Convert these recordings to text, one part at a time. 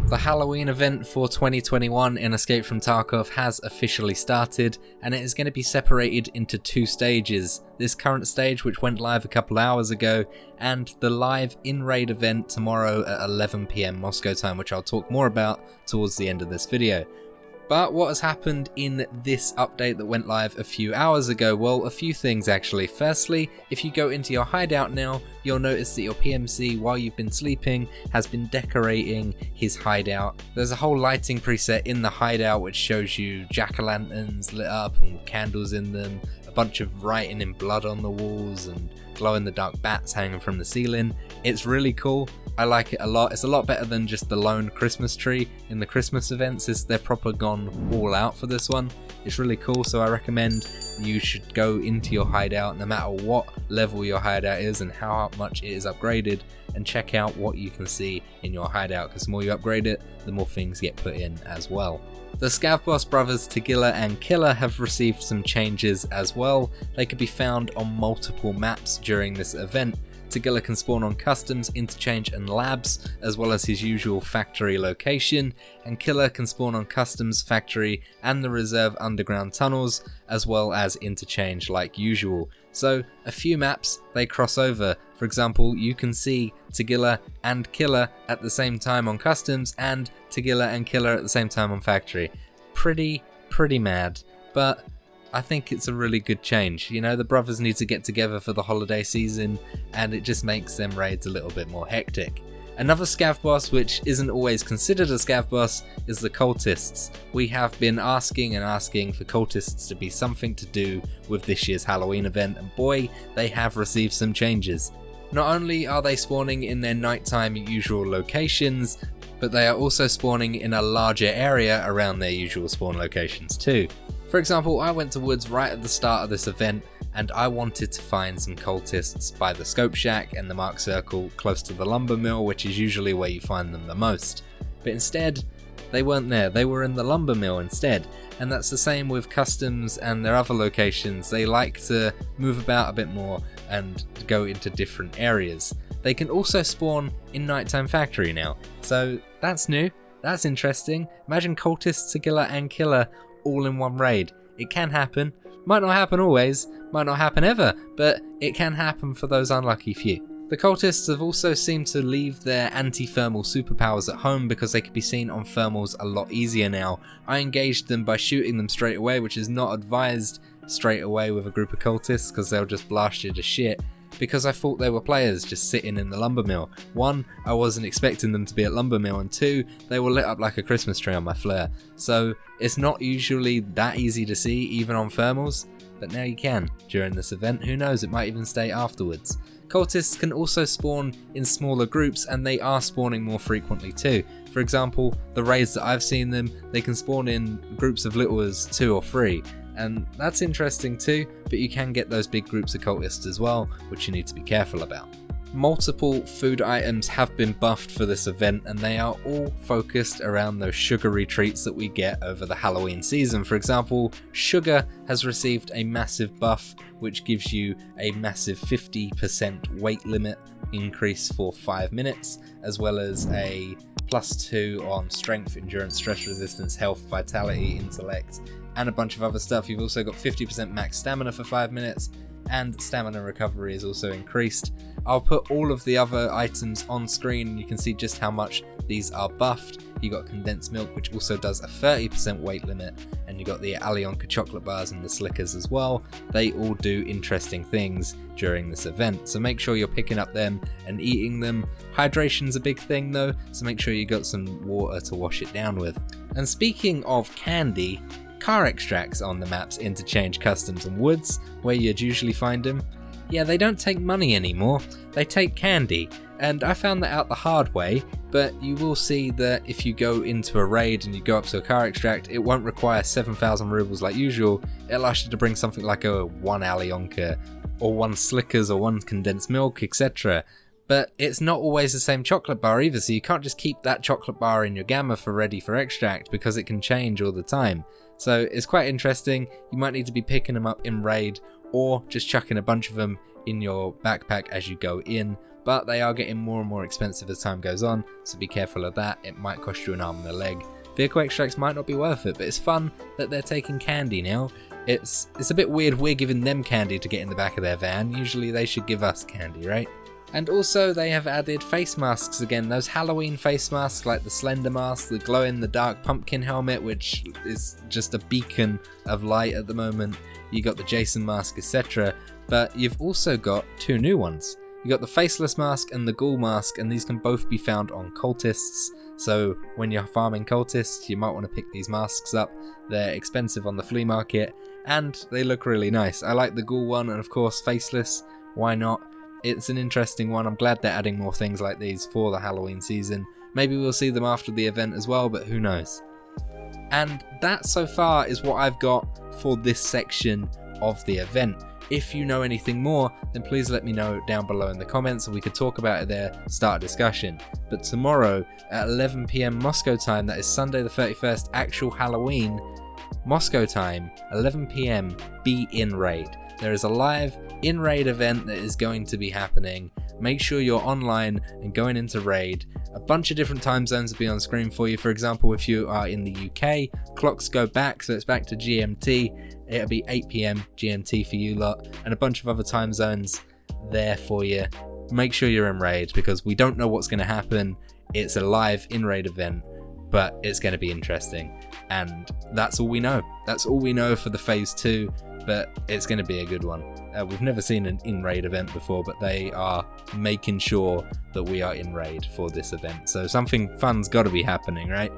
The Halloween event for 2021 in Escape from Tarkov has officially started, and it is going to be separated into two stages. This current stage, which went live a couple hours ago, and the live in-raid event tomorrow at 11 PM Moscow time, which I'll talk more about towards the end of this video. But what has happened in this update that went live a few hours ago? Well, a few things actually. Firstly, if you go into your hideout now, you'll notice that your PMC, while you've been sleeping, has been decorating his hideout. There's a whole lighting preset in the hideout which shows you jack-o'-lanterns lit up and with candles in them, a bunch of writing in blood on the walls and glow-in-the-dark bats hanging from the ceiling. It's really cool. I like it a lot. It's a lot better than just the lone Christmas tree in the Christmas events. They've proper gone all out for this one. It's really cool, so I recommend you should go into your hideout, no matter what level your hideout is and how much it is upgraded, and check out what you can see in your hideout, because the more you upgrade it, the more things get put in as well. The Scav Boss brothers Tagilla and Killa have received some changes as well. They could be found on multiple maps during this event. Tagilla can spawn on Customs, Interchange and Labs, as well as his usual factory location, and Killa can spawn on Customs, Factory and the Reserve Underground Tunnels, as well as Interchange like usual. So a few maps they cross over. For example, you can see Tagilla and Killa at the same time on Customs, and Tagilla and Killa at the same time on Factory. Pretty mad, but I think it's a really good change. You know, the brothers need to get together for the holiday season, and it just makes them raids a little bit more hectic. Another Scav boss, which isn't always considered a Scav boss, is the Cultists. We have been asking for Cultists to be something to do with this year's Halloween event, and boy, they have received some changes. Not only are they spawning in their nighttime usual locations, but they are also spawning in a larger area around their usual spawn locations too. For example, I went to woods right at the start of this event, and I wanted to find some cultists by the scope shack and the mark circle close to the lumber mill, which is usually where you find them the most. But instead, they weren't there. They were in the lumber mill instead. And that's the same with Customs and their other locations. They like to move about a bit more and go into different areas. They can also spawn in Nighttime Factory now. So that's new. That's interesting. Imagine Cultists, Tagilla and Killa all in one raid. It can happen. Might not happen always, might not happen ever, but it can happen for those unlucky few. The Cultists have also seemed to leave their anti-thermal superpowers at home because they can be seen on thermals a lot easier now. I engaged them by shooting them straight away, which is not advised straight away with a group of Cultists because they'll just blast you to shit, because I thought they were players just sitting in the lumber mill. One, I wasn't expecting them to be at lumber mill, and two, they were lit up like a Christmas tree on my flare. So it's not usually that easy to see even on thermals, but now you can during this event. Who knows, it might even stay afterwards. Cultists can also spawn in smaller groups, and they are spawning more frequently too. For example, the raids that I've seen them, they can spawn in groups of little as 2 or 3. And that's interesting too, but you can get those big groups of cultists as well, which you need to be careful about. Multiple food items have been buffed for this event, and they are all focused around those sugary treats that we get over the Halloween season. For example, sugar has received a massive buff, which gives you a massive 50% weight limit increase for 5 minutes, as well as a +2 on strength, endurance, stress resistance, health, vitality, intellect, and a bunch of other stuff. You've also got 50% max stamina for 5 minutes, and stamina recovery is also increased. I'll put all of the other items on screen and you can see just how much these are buffed. You got condensed milk, which also does a 30% weight limit, and you got the Alyonka chocolate bars and the Slickers as well. They all do interesting things during this event, so make sure you're picking up them and eating them. Hydration's a big thing though, so make sure you got some water to wash it down with. And speaking of candy, car extracts on the maps Interchange, Customs and Woods, where you'd usually find them. Yeah, they don't take money anymore, they take candy, and I found that out the hard way, but you will see that if you go into a raid and you go up to a car extract, it won't require 7,000 rubles like usual. It'll ask you to bring something like a 1 Alyonka, or 1 Slickers, or 1 condensed milk, etc. But it's not always the same chocolate bar either, so you can't just keep that chocolate bar in your gamma for ready for extract, because it can change all the time. So it's quite interesting. You might need to be picking them up in raid or just chucking a bunch of them in your backpack as you go in, but they are getting more and more expensive as time goes on, so be careful of that. It might cost you an arm and a leg. Vehicle extracts might not be worth it, but it's fun that they're taking candy now. It's a bit weird we're giving them candy to get in the back of their van. Usually they should give us candy, right? And also they have added face masks again, those Halloween face masks like the Slender mask, the glow-in-the-dark pumpkin helmet, which is just a beacon of light at the moment. You got the Jason mask, etc. But you've also got two new ones. You got the faceless mask and the ghoul mask, and these can both be found on cultists. So when you're farming cultists, you might want to pick these masks up. They're expensive on the flea market, and they look really nice. I like the ghoul one, and of course faceless, why not? It's an interesting one. I'm glad they're adding more things like these for the Halloween season. Maybe we'll see them after the event as well, but who knows. And that so far is what I've got for this section of the event. If you know anything more, then please let me know down below in the comments and we could talk about it there, start a discussion. But tomorrow at 11 PM Moscow time, that is Sunday the 31st, actual Halloween, Moscow time, 11 PM, be in raid. There is a live in-raid event that is going to be happening. Make sure you're online and going into raid. A bunch of different time zones will be on screen for you. For example, if you are in the UK, clocks go back, so it's back to GMT. It'll be 8 PM GMT for you lot, and a bunch of other time zones there for you. Make sure you're in raid because we don't know what's going to happen. It's a live in-raid event, but it's going to be interesting. And that's all we know. That's all we know for the phase 2, but it's going to be a good one. We've never seen an in-raid event before, but they are making sure that we are in raid for this event. So something fun's got to be happening, right?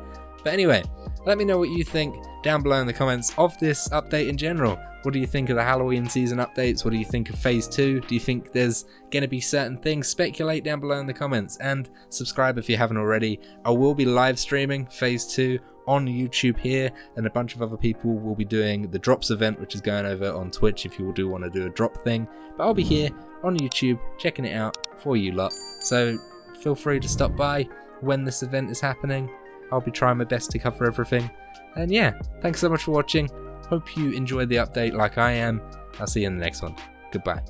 But anyway, let me know what you think down below in the comments of this update in general. What do you think of the Halloween season updates? What do you think of phase 2? Do you think there's going to be certain things? Speculate down below in the comments and subscribe if you haven't already. I will be live streaming phase 2 on YouTube here, and a bunch of other people will be doing the drops event, which is going over on Twitch if you do want to do a drop thing. But I'll be here on YouTube checking it out for you lot. So feel free to stop by when this event is happening. I'll be trying my best to cover everything. And yeah, thanks so much for watching. Hope you enjoyed the update like I am. I'll see you in the next one. Goodbye.